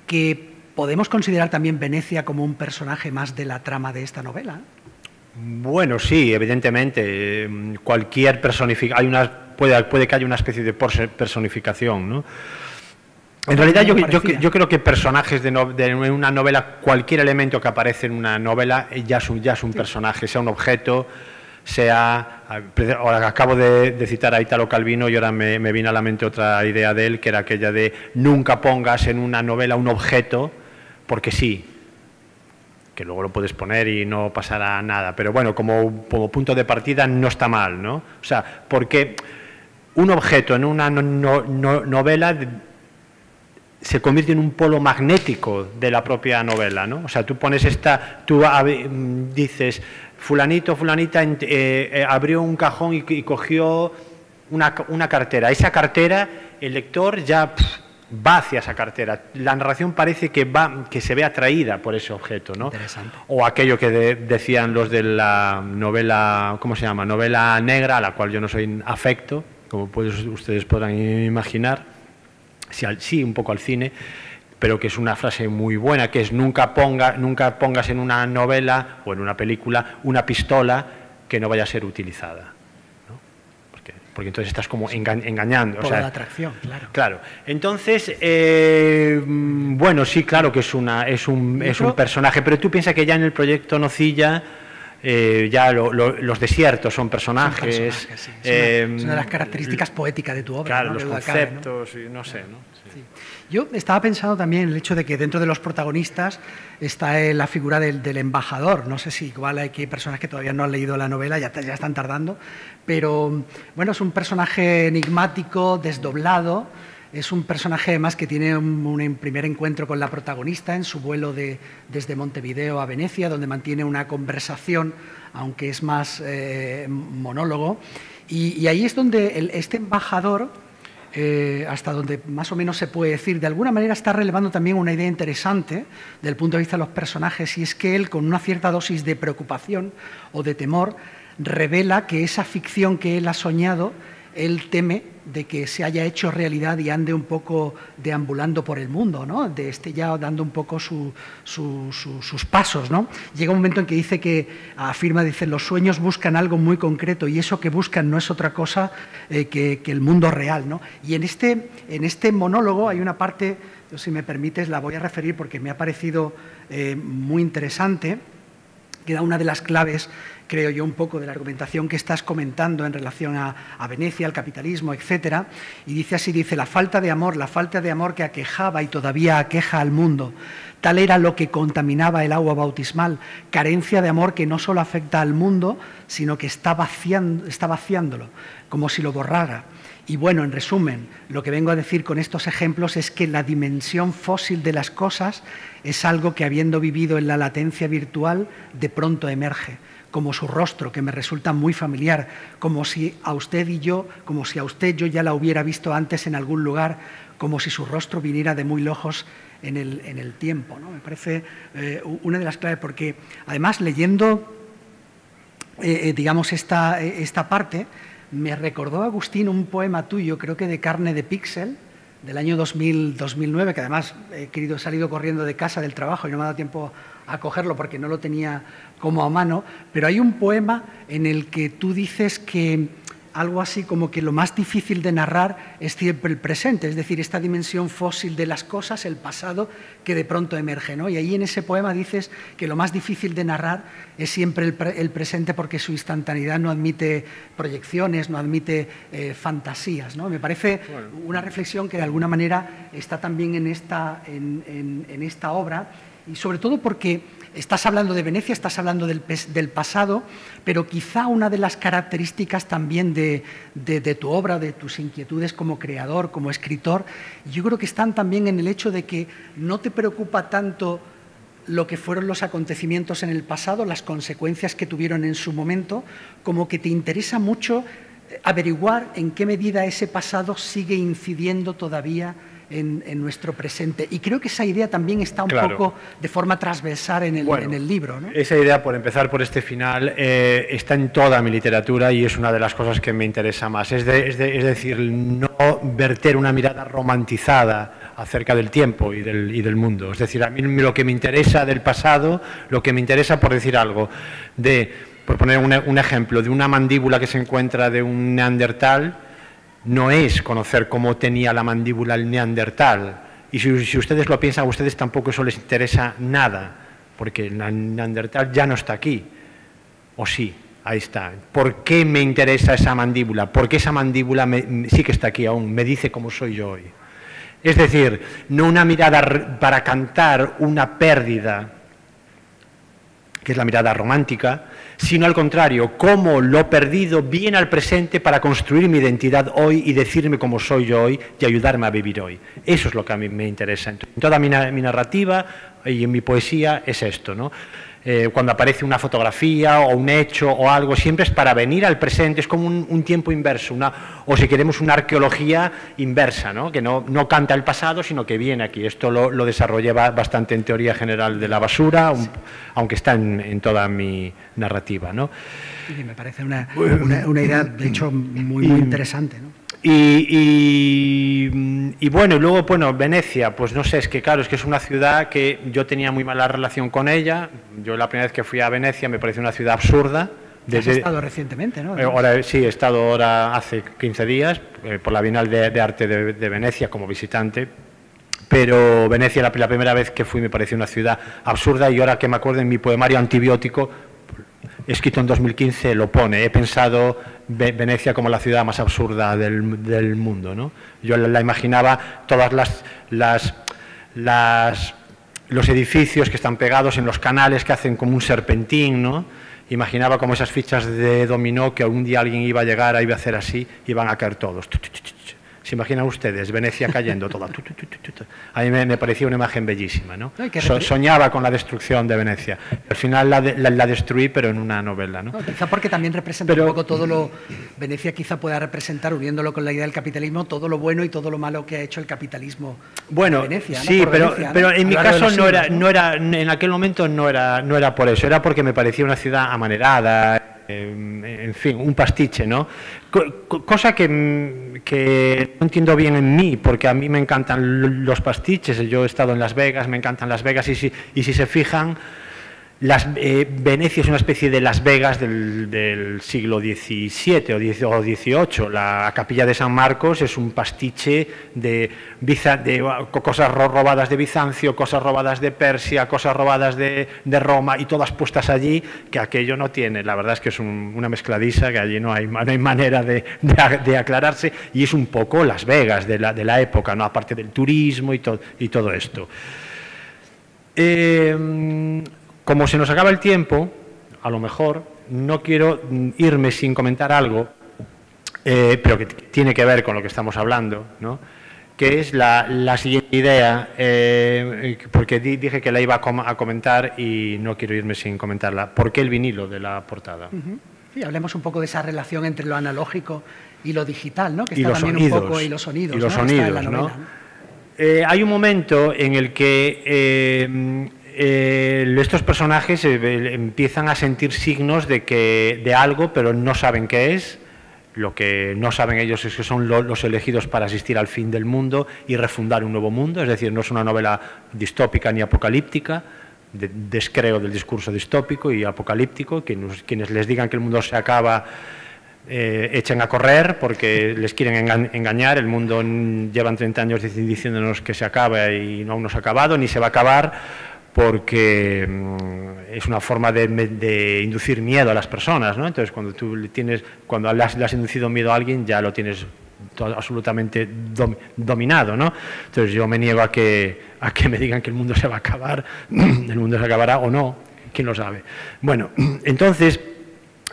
que podemos considerar también Venecia como un personaje más de la trama de esta novela. Bueno, sí, evidentemente, cualquier personificación, puede que haya una especie de personificación, ¿no? En realidad yo creo que personajes de una novela, cualquier elemento que aparece en una novela ya es un personaje, sea un objeto, sea... Ahora acabo de citar a Italo Calvino y ahora me viene a la mente otra idea de él, que era aquella de nunca pongas en una novela un objeto porque sí, que luego lo puedes poner y no pasará nada, pero bueno, como punto de partida no está mal, ¿no? O sea, porque un objeto en una novela se convierte en un polo magnético de la propia novela, ¿no? O sea, tú pones dices, fulanito, fulanita abrió un cajón y cogió una cartera. Esa cartera, el lector ya va hacia esa cartera. La narración parece que se ve atraída por ese objeto, ¿no? Interesante. O aquello que decían los de la novela, ¿cómo se llama? Novela negra, a la cual yo no soy afecto, como ustedes podrán imaginar. Sí, un poco al cine, pero que es una frase muy buena, que es nunca pongas en una novela o en una película una pistola que no vaya a ser utilizada, ¿no? Porque entonces estás como engañando. Por la atracción, claro. Claro. Entonces, bueno, sí, claro que es un personaje, pero tú piensas que ya en el proyecto Nocilla ya los desiertos son personajes. Sí. Es una de las características poéticas de tu obra. Claro, ¿no? los conceptos, ¿no? Y no sé, ¿no? Sí. Yo estaba pensando también en el hecho de que dentro de los protagonistas está la figura del embajador. No sé si igual hay personas que todavía no han leído la novela, ya están tardando, pero bueno, es un personaje enigmático, desdoblado. Es un personaje además que tiene un primer encuentro con la protagonista en su vuelo desde Montevideo a Venecia, donde mantiene una conversación, aunque es más monólogo. Y ahí es donde este embajador, hasta donde más o menos se puede decir, de alguna manera está relevando también una idea interesante desde el punto de vista de los personajes, y es que él, con una cierta dosis de preocupación o de temor, revela que esa ficción que él ha soñado, él teme de que se haya hecho realidad y ande un poco deambulando por el mundo, ¿no? Esté ya dando un poco sus pasos, ¿no? Llega un momento en que dice, los sueños buscan algo muy concreto y eso que buscan no es otra cosa que el mundo real, ¿no? Y en este monólogo hay una parte, si me permites, la voy a referir porque me ha parecido muy interesante, que da una de las claves, creo yo, un poco de la argumentación que estás comentando en relación a Venecia, al capitalismo, etcétera, y dice así, la falta de amor que aquejaba y todavía aqueja al mundo, tal era lo que contaminaba el agua bautismal, carencia de amor que no solo afecta al mundo, sino que está vaciándolo, como si lo borrara. Y bueno, en resumen, lo que vengo a decir con estos ejemplos es que la dimensión fósil de las cosas es algo que, habiendo vivido en la latencia virtual, de pronto emerge, como su rostro, que me resulta muy familiar, como si a usted yo ya la hubiera visto antes en algún lugar, como si su rostro viniera de muy lejos en el tiempo, ¿no? Me parece una de las claves, porque además leyendo, digamos, esta parte, me recordó, Agustín, un poema tuyo, creo que de Carne de Píxel, del año 2009, que además he salido corriendo de casa del trabajo y no me ha dado tiempo a cogerlo porque no lo tenía como a mano, pero hay un poema en el que tú dices que algo así como que lo más difícil de narrar es siempre el presente, es decir, esta dimensión fósil de las cosas, el pasado, que de pronto emerge, ¿no? Y ahí en ese poema dices que lo más difícil de narrar es siempre el presente porque su instantaneidad no admite proyecciones, no admite fantasías, ¿no? Me parece una reflexión que de alguna manera está también en esta obra, y sobre todo porque estás hablando de Venecia, estás hablando del pasado, pero quizá una de las características también de tu obra, de tus inquietudes como creador, como escritor, yo creo que están también en el hecho de que no te preocupa tanto lo que fueron los acontecimientos en el pasado, las consecuencias que tuvieron en su momento, como que te interesa mucho averiguar en qué medida ese pasado sigue incidiendo todavía en nuestro presente. Y creo que esa idea también está un Claro. poco de forma transversal en el libro, ¿no? Esa idea, por empezar por este final, está en toda mi literatura y es una de las cosas que me interesa más. Es decir, no verter una mirada romantizada acerca del tiempo y del mundo. Es decir, a mí lo que me interesa del pasado, lo que me interesa, por decir algo, por poner un ejemplo, de una mandíbula que se encuentra de un neandertal, no es conocer cómo tenía la mandíbula el neandertal. Y si ustedes lo piensan, a ustedes tampoco eso les interesa nada, porque el neandertal ya no está aquí. ¿O sí? Ahí está. ¿Por qué me interesa esa mandíbula? Porque esa mandíbula sí que está aquí aún, me dice cómo soy yo hoy. Es decir, no una mirada para cantar una pérdida, que es la mirada romántica, sino al contrario, cómo lo perdido viene al presente para construir mi identidad hoy y decirme cómo soy yo hoy y ayudarme a vivir hoy. Eso es lo que a mí me interesa. En toda mi narrativa y en mi poesía es esto, ¿no? Cuando aparece una fotografía o un hecho o algo, siempre es para venir al presente, es como un tiempo inverso, o si queremos una arqueología inversa, ¿no? Que no canta el pasado, sino que viene aquí. Esto lo desarrollé bastante en Teoría General de la Basura, aunque está en toda mi narrativa, ¿no? Y me parece una idea, de hecho, muy interesante, ¿no? Y bueno, y luego, bueno, Venecia, pues no sé, es que claro, es que es una ciudad que yo tenía muy mala relación con ella. Yo la primera vez que fui a Venecia me pareció una ciudad absurda. Has estado recientemente, ¿no? Sí, he estado ahora hace 15 días por la Bienal de Arte de Venecia como visitante. Pero Venecia, la primera vez que fui, me pareció una ciudad absurda, y ahora que me acuerdo, en mi poemario Antibiótico, escrito en 2015, lo pone. He pensado Venecia como la ciudad más absurda del mundo, ¿no? Yo la imaginaba todas los edificios que están pegados en los canales que hacen como un serpentín, ¿no? Imaginaba como esas fichas de dominó que algún día alguien iba a llegar, iba a hacer así y van a caer todos. ¿Se imaginan ustedes Venecia cayendo toda? A mí me parecía una imagen bellísima, ¿no? Soñaba con la destrucción de Venecia. Al final la destruí, pero en una novela, ¿no? Quizá porque también representa un poco todo lo... Venecia quizá pueda representar, uniéndolo con la idea del capitalismo, todo lo bueno y todo lo malo que ha hecho el capitalismo en Venecia. Sí, ¿no? pero en mi caso no era, en aquel momento no era por eso, era porque me parecía una ciudad amanerada, en fin, un pastiche, ¿no? Cosa que no entiendo bien en mí, porque a mí me encantan los pastiches. Yo he estado en Las Vegas, me encantan Las Vegas, y si se fijan, Venecia es una especie de Las Vegas del siglo XVII o XVIII. La capilla de San Marcos es un pastiche de cosas robadas de Bizancio, cosas robadas de Persia, cosas robadas de Roma, y todas puestas allí, que aquello no tiene. La verdad es que es una mezcladiza, que allí no hay manera de aclararse, y es un poco Las Vegas de la época, ¿no? Aparte del turismo y todo esto. Como se nos acaba el tiempo, a lo mejor no quiero irme sin comentar algo, pero que tiene que ver con lo que estamos hablando, ¿no? Que es la siguiente idea, porque dije que la iba a comentar y no quiero irme sin comentarla. ¿Por qué el vinilo de la portada? Sí, hablemos un poco de esa relación entre lo analógico y lo digital, ¿no? Que está también sonidos, un poco, y los sonidos. Y los sonidos, ¿no? Hay un momento en el que estos personajes empiezan a sentir signos de algo, pero no saben qué es. Lo que no saben ellos es que son los elegidos para asistir al fin del mundo y refundar un nuevo mundo. Es decir, no es una novela distópica ni apocalíptica. Descreo del discurso distópico y apocalíptico. Quienes les digan que el mundo se acaba, echen a correr, porque les quieren engañar. El mundo llevan 30 años diciéndonos que se acaba y aún no se ha acabado, ni se va a acabar, porque es una forma de inducir miedo a las personas, ¿no? Entonces, cuando le has inducido miedo a alguien, ya lo tienes absolutamente dominado, ¿no? Entonces, yo me niego a que me digan que el mundo se va a acabar. El mundo se acabará o no, quién lo sabe. Bueno, entonces,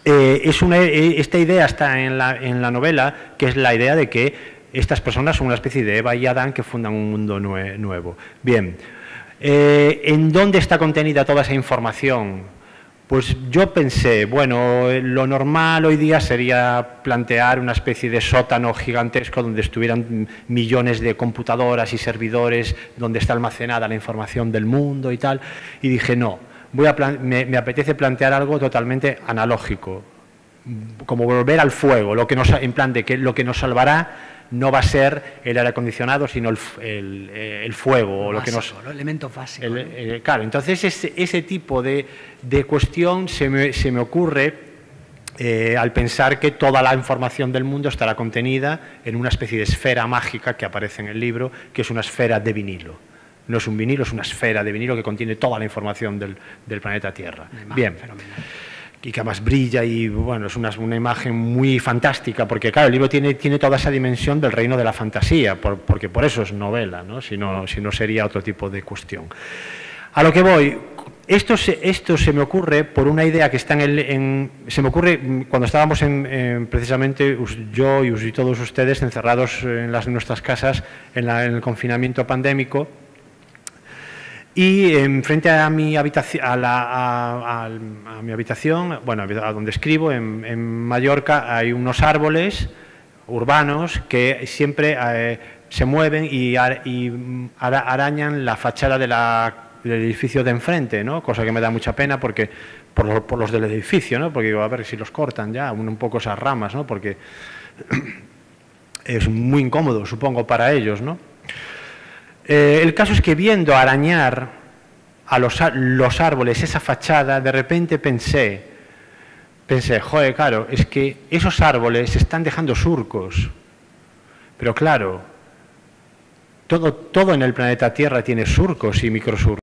esta idea está en la novela, que es la idea de que estas personas son una especie de Eva y Adán que fundan un mundo nuevo. Bien. ¿En dónde está contenida toda esa información? Pues yo pensé, bueno, lo normal hoy día sería plantear una especie de sótano gigantesco donde estuvieran millones de computadoras y servidores, donde está almacenada la información del mundo y tal, y dije, no, me apetece plantear algo totalmente analógico, como volver al fuego, en plan de que lo que nos salvará no va a ser el aire acondicionado, sino el fuego. Lo elemento básico. Claro, entonces ese tipo de cuestión se me ocurre al pensar que toda la información del mundo estará contenida en una especie de esfera mágica que aparece en el libro, que es una esfera de vinilo. No es un vinilo, es una esfera de vinilo que contiene toda la información del planeta Tierra. Bien. Fenomenal. Y que además brilla y bueno, es una imagen muy fantástica, porque claro, el libro tiene toda esa dimensión del reino de la fantasía, porque por eso es novela, ¿no? Si no sería otro tipo de cuestión. A lo que voy, esto se me ocurre por una idea que está se me ocurre cuando estábamos precisamente yo y todos ustedes encerrados en nuestras casas en el confinamiento pandémico. Y frente a mi habitación, a mi habitación, bueno, a donde escribo, en Mallorca, hay unos árboles urbanos que siempre se mueven y arañan la fachada del edificio de enfrente, ¿no? Cosa que me da mucha pena porque por los del edificio, ¿no? Porque digo, a ver si los cortan ya, un poco esas ramas, ¿no? Porque es muy incómodo, supongo, para ellos, ¿no? El caso es que viendo arañar a los árboles esa fachada, de repente pensé, joder, claro, es que esos árboles están dejando surcos. Pero claro, todo en el planeta Tierra tiene surcos y microsurcos.